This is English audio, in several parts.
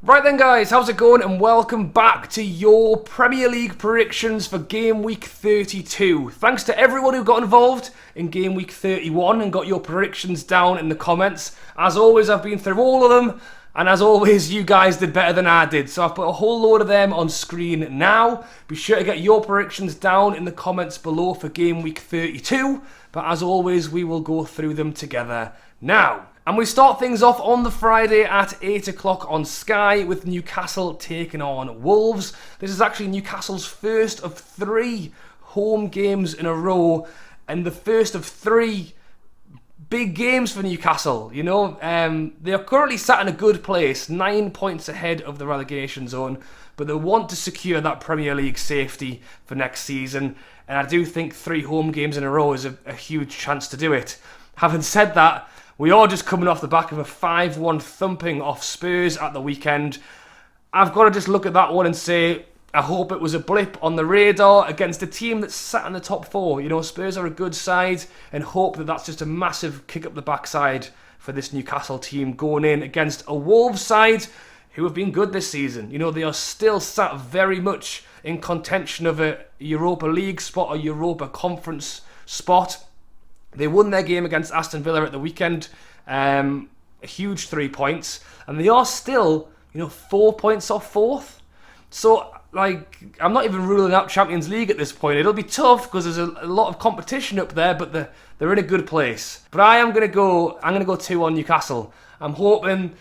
Right then guys, how's it going and welcome back to your Premier League predictions for Game Week 32. Thanks to everyone who got involved in Game Week 31 and got your predictions down in the comments. As always, I've been through all of them, and as always, you guys did better than I did. So I've put a whole load of them on screen now. Be sure to get your predictions down in the comments below for Game Week 32. But as always, we will go through them together now. And we start things off on the Friday at 8 o'clock on Sky with Newcastle taking on Wolves. This is actually Newcastle's first of 3 home games in a row and the first of 3 big games for Newcastle. You know, they are currently sat in a good place, 9 points ahead of the relegation zone, but they want to secure that Premier League safety for next season. And I do think 3 home games in a row is a huge chance to do it. Having said that, we are just coming off the back of a 5-1 thumping off Spurs at the weekend. I've got to just look at that one and say, I hope it was a blip on the radar against a team that's sat in the top 4. You know, Spurs are a good side, and hope that that's just a massive kick up the backside for this Newcastle team going in against a Wolves side who have been good this season. You know, they are still sat very much in contention of a Europa League spot, a Europa Conference spot. They won their game against Aston Villa at the weekend, a huge 3 points, and they are still, 4 points off 4th. So, I'm not even ruling out Champions League at this point. It'll be tough because there's a lot of competition up there, but they're in a good place. But I'm gonna go 2 on Newcastle. I'm hoping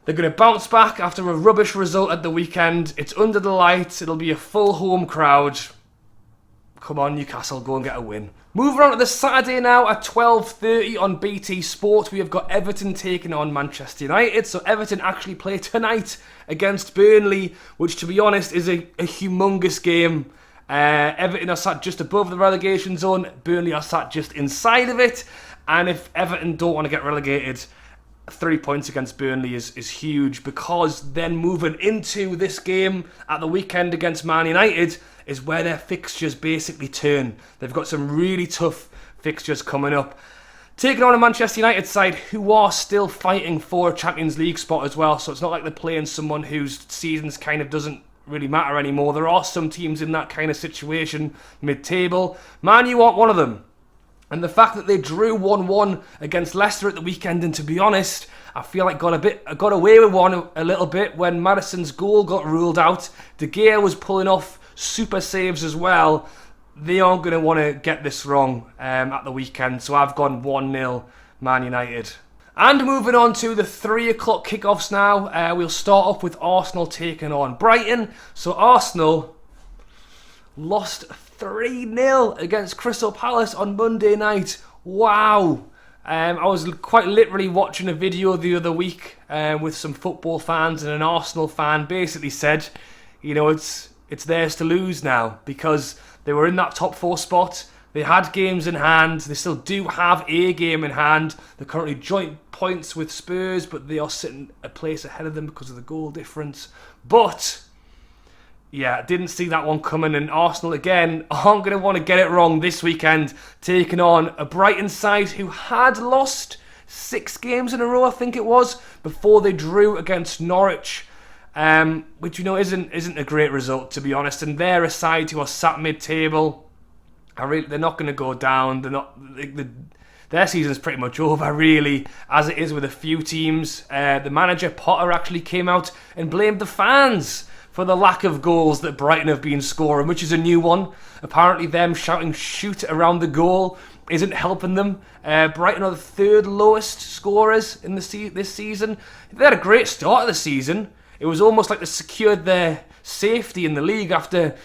they're gonna bounce back after a rubbish result at the weekend. It's under the lights. It'll be a full home crowd. Come on, Newcastle, go and get a win. Moving on to the Saturday now at 12:30 on BT Sport, we have got Everton taking on Manchester United. So Everton actually play tonight against Burnley, which to be honest is a humongous game. Everton are sat just above the relegation zone, Burnley are sat just inside of it. And if Everton don't want to get relegated, 3 points against Burnley is huge, because then moving into this game at the weekend against Man United is where their fixtures basically turn. They've got some really tough fixtures coming up. Taking on a Manchester United side who are still fighting for a Champions League spot as well, so it's not like they're playing someone whose seasons kind of doesn't really matter anymore. There are some teams in that kind of situation mid-table. Man U aren't one of them. And the fact that they drew 1-1 against Leicester at the weekend, and to be honest, I feel like got away with one a little bit when Maddison's goal got ruled out. De Gea was pulling off super saves as well. They aren't going to want to get this wrong at the weekend, so I've gone 1-0 Man United. And moving on to the 3 o'clock kickoffs now, we'll start off with Arsenal taking on Brighton. So Arsenal lost 3-0 against Crystal Palace on Monday night. Wow. I was quite literally watching a video the other week with some football fans, and an Arsenal fan basically said, it's theirs to lose now, because they were in that top 4 spot. They had games in hand. They still do have a game in hand. They're currently joint points with Spurs, but they are sitting a place ahead of them because of the goal difference. But yeah, didn't see that one coming, and Arsenal again aren't going to want to get it wrong this weekend, taking on a Brighton side who had lost 6 games in a row, I think it was, before they drew against Norwich, which isn't a great result, to be honest. And they're a side who are sat mid-table. They're not going to go down. Their season's pretty much over, really, as it is with a few teams. The manager Potter actually came out and blamed the fans for the lack of goals that Brighton have been scoring, which is a new one. Apparently them shouting shoot around the goal isn't helping them. Brighton are the 3rd lowest scorers in this season. They had a great start of the season. It was almost like they secured their safety in the league after,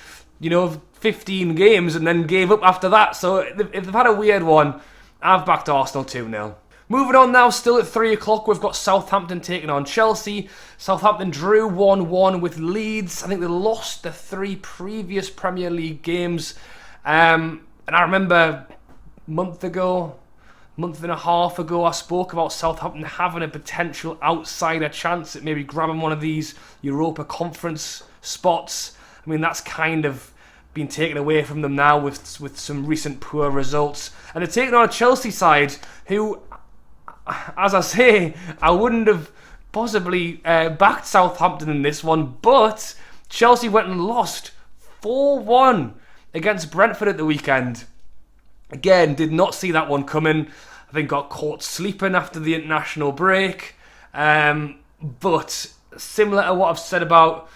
15 games, and then gave up after that. So if they've had a weird one, I've backed Arsenal 2-0. Moving on now, still at 3 o'clock, we've got Southampton taking on Chelsea. Southampton drew 1-1 with Leeds. I think they lost the 3 previous Premier League games. And I remember month and a half ago, I spoke about Southampton having a potential outsider chance at maybe grabbing one of these Europa Conference spots. I mean, that's kind of been taken away from them now with some recent poor results. And they're taking on a Chelsea side who, as I say, I wouldn't have possibly backed Southampton in this one, but Chelsea went and lost 4-1 against Brentford at the weekend. Again, did not see that one coming. I think got caught sleeping after the international break. But similar to what I've said about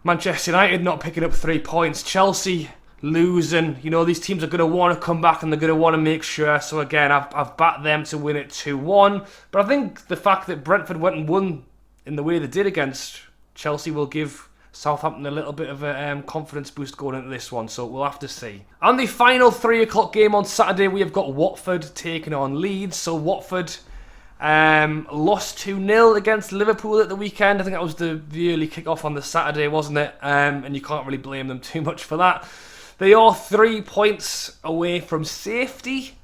Manchester United not picking up 3 points, Chelsea losing, these teams are going to want to come back and they're going to want to make sure. So again, I've backed them to win it 2-1. But I think the fact that Brentford went and won in the way they did against Chelsea will give Southampton a little bit of a confidence boost going into this one, so we'll have to see. And the final 3 o'clock game on Saturday, we have got Watford taking on Leeds. So Watford lost 2-0 against Liverpool at the weekend. I think that was the early kickoff on the Saturday, wasn't it? And you can't really blame them too much for that. They are 3 points away from safety.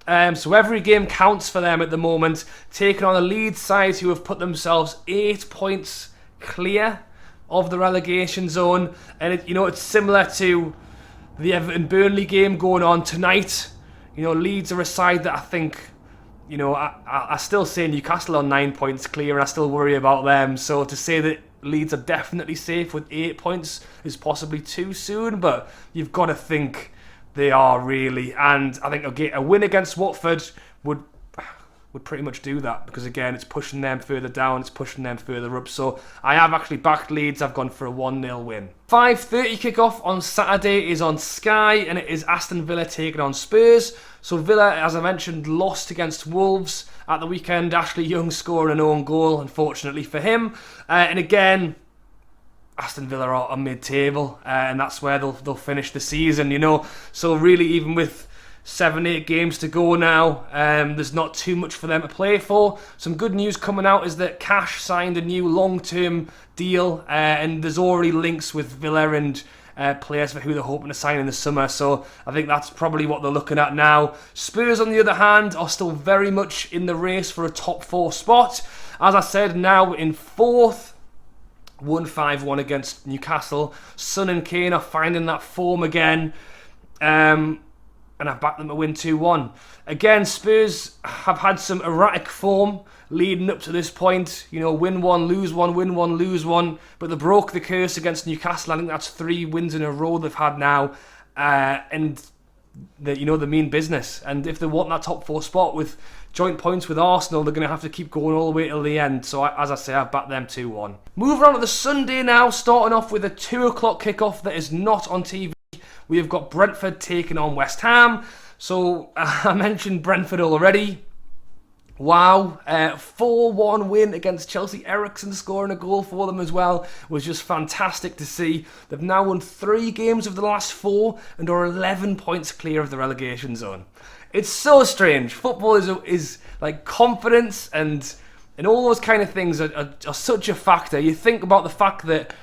So every game counts for them at the moment, taking on a Leeds side who have put themselves 8 points clear of the relegation zone. And it's similar to the Everton Burnley game going on tonight. Leeds are a side that I think, I still say Newcastle on 9 points clear, and I still worry about them. So to say that Leeds are definitely safe with 8 points is possibly too soon, but you've got to think they are really. And I think a win against Watford would pretty much do that, because again, it's pushing them further down, it's pushing them further up. So I have actually backed Leeds. I've gone for a 1-0 win. 5:30 kickoff on Saturday is on Sky, and it is Aston Villa taking on Spurs. So Villa, as I mentioned, lost against Wolves at the weekend. Ashley Young scoring an own goal, unfortunately for him. And again, Aston Villa are mid-table, and that's where they'll finish the season, So really, even with 7-8 games to go now, there's not too much for them to play for. Some good news coming out is that Cash signed a new long-term deal, and there's already links with Villa and players for who they're hoping to sign in the summer. So I think that's probably what they're looking at now. Spurs, on the other hand, are still very much in the race for a top 4 spot. As I said, now in 4th, won 5-1 against Newcastle. Son and Kane are finding that form again. And I've backed them to win 2-1. Again, Spurs have had some erratic form leading up to this point. Win 1, lose 1, win 1, lose 1. But they broke the curse against Newcastle. I think that's 3 wins in a row they've had now. And they mean business. And if they want that top 4 spot with joint points with Arsenal, they're going to have to keep going all the way till the end. So as I say, I've backed them 2-1. Moving on to the Sunday now, starting off with a 2 o'clock kickoff that is not on TV. We have got Brentford taking on West Ham. So I mentioned Brentford already. Wow, 4-1 win against Chelsea. Eriksen scoring a goal for them as well was just fantastic to see. They've now won 3 games of the last 4 and are 11 points clear of the relegation zone. It's so strange. Football is like confidence and all those kind of things are such a factor. You think about the fact that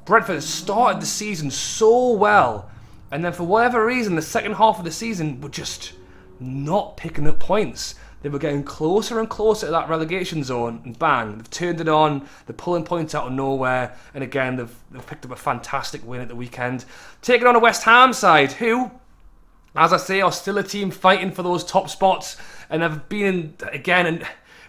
Brentford started the season so well, and then for whatever reason, the second half of the season were just not picking up points. They were getting closer and closer to that relegation zone, and bang, they've turned it on. They're pulling points out of nowhere, and again, they've picked up a fantastic win at the weekend. Taking on a West Ham side, who, as I say, are still a team fighting for those top spots, and have been, again, in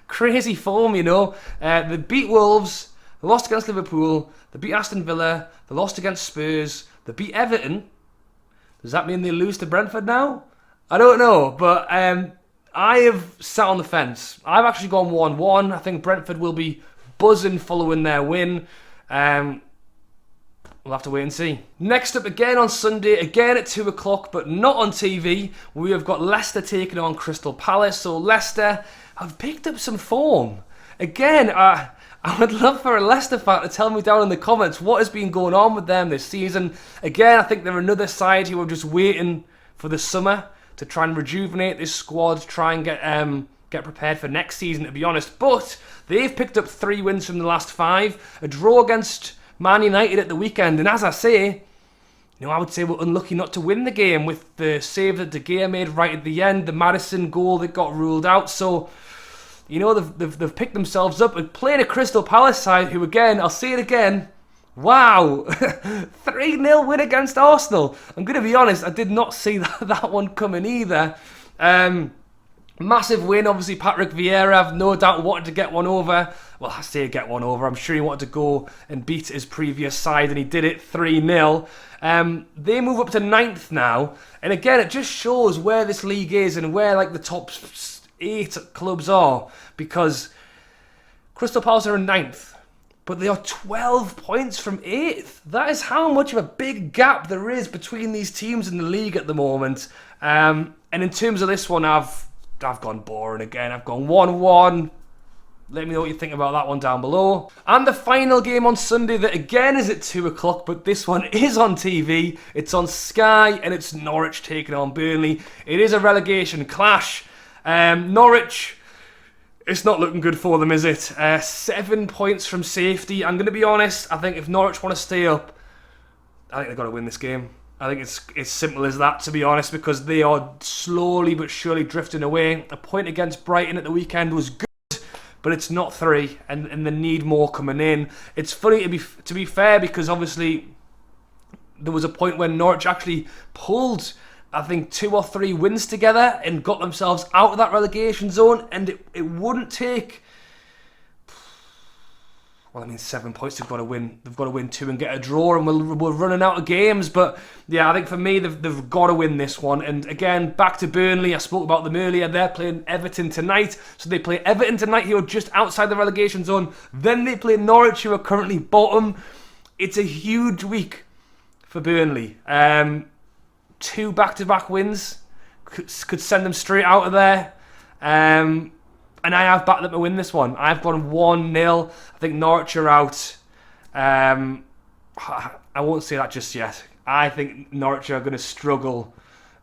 crazy form, They beat Wolves, they lost against Liverpool, they beat Aston Villa, they lost against Spurs, they beat Everton. Does that mean they lose to Brentford now? I don't know, but I have sat on the fence. I've actually gone 1-1. I think Brentford will be buzzing following their win. We'll have to wait and see. Next up again on Sunday, again at 2 o'clock, but not on TV. We have got Leicester taking on Crystal Palace. So Leicester have picked up some form. Again, I would love for a Leicester fan to tell me down in the comments what has been going on with them this season. Again, I think they're another side who are just waiting for the summer to try and rejuvenate this squad, try and get prepared for next season, to be honest. But they've picked up 3 wins from the last 5, a draw against Man United at the weekend, and as I say, I would say we're unlucky not to win the game with the save that De Gea made right at the end, the Maddison goal that got ruled out. So they've picked themselves up and playing a Crystal Palace side who, again, I'll say it again, wow, 3-0 win against Arsenal. I'm going to be honest, I did not see that one coming either. Massive win, obviously. Patrick Vieira, I've no doubt wanted to get one over. Well, I say get one over. I'm sure he wanted to go and beat his previous side, and he did it 3-0. They move up to 9th now, and again, it just shows where this league is and where like the top 8 clubs are, because Crystal Palace are in 9th, but they are 12 points from 8th. That is how much of a big gap there is between these teams in the league at the moment. And in terms of this one, I've gone boring again. I've gone 1-1. Let me know what you think about that one down below. And the final game on Sunday, that again is at 2 o'clock, but this one is on TV. It's on Sky, and it's Norwich taking on Burnley. It is a relegation clash. Norwich, it's not looking good for them, is it? 7 points from safety. I'm going to be honest, I think if Norwich want to stay up, I think they've got to win this game. I think it's simple as that, to be honest, because they are slowly but surely drifting away. A point against Brighton at the weekend was good, but it's not 3, and they need more coming in. It's funny to be fair, because obviously there was a point when Norwich actually pulled, I think, 2 or 3 wins together and got themselves out of that relegation zone, and it wouldn't take, well, I mean, 7 points. They've got to win 2 and get a draw, and we're running out of games. But yeah, I think for me, they've got to win this one. And again, back to Burnley. I spoke about them earlier. They're playing Everton tonight, so they play Everton tonight, who are just outside the relegation zone. Then they play Norwich, who are currently bottom. It's a huge week for Burnley. 2 back-to-back wins could send them straight out of there. And I have backed them to win this one. I've gone 1-0. I think Norwich are out. I won't say that just yet. I think Norwich are going to struggle.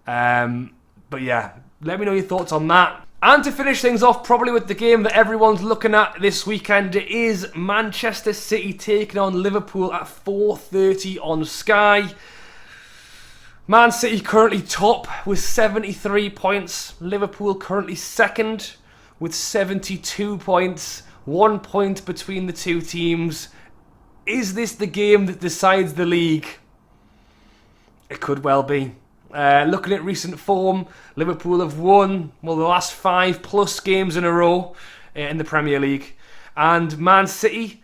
But yeah, let me know your thoughts on that. And to finish things off, probably with the game that everyone's looking at this weekend, it is Manchester City taking on Liverpool at 4:30 on Sky. Man City currently top with 73 points. Liverpool currently second with 72 points. 1 point between the two teams. Is this the game that decides the league? It could well be. Looking at recent form, Liverpool have won, well, the last 5+ games in a row in the Premier League. And Man City,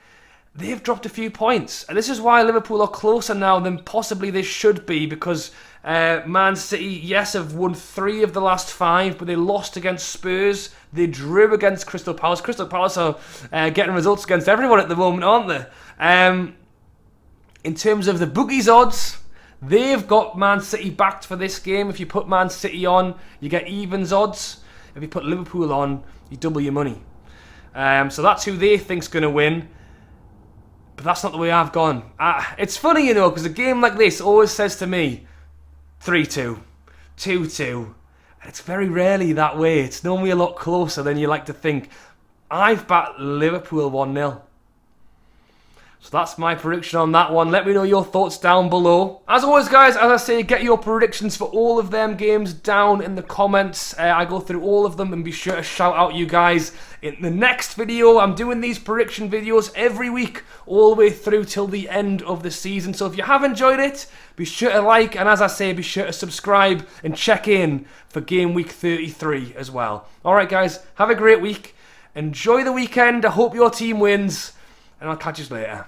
they've dropped a few points. And this is why Liverpool are closer now than possibly they should be, because Man City, yes, have won 3 of the last 5, but they lost against Spurs. They drew against Crystal Palace. Crystal Palace are getting results against everyone at the moment, aren't they? In terms of the bookies odds, they've got Man City backed for this game. If you put Man City on, you get evens odds. If you put Liverpool on, you double your money. So that's who they think's going to win. But that's not the way I've gone. It's funny, you know, because a game like this always says to me, 3-2, 2-2. It's very rarely that way. It's normally a lot closer than you like to think. I've backed Liverpool 1-0. So that's my prediction on that one. Let me know your thoughts down below. As always, guys, as I say, get your predictions for all of them games down in the comments. I go through all of them and be sure to shout out you guys in the next video. I'm doing these prediction videos every week, all the way through till the end of the season. So if you have enjoyed it, be sure to like, and as I say, be sure to subscribe and check in for Game Week 33 as well. Alright, guys, have a great week. Enjoy the weekend. I hope your team wins. And I'll catch you later.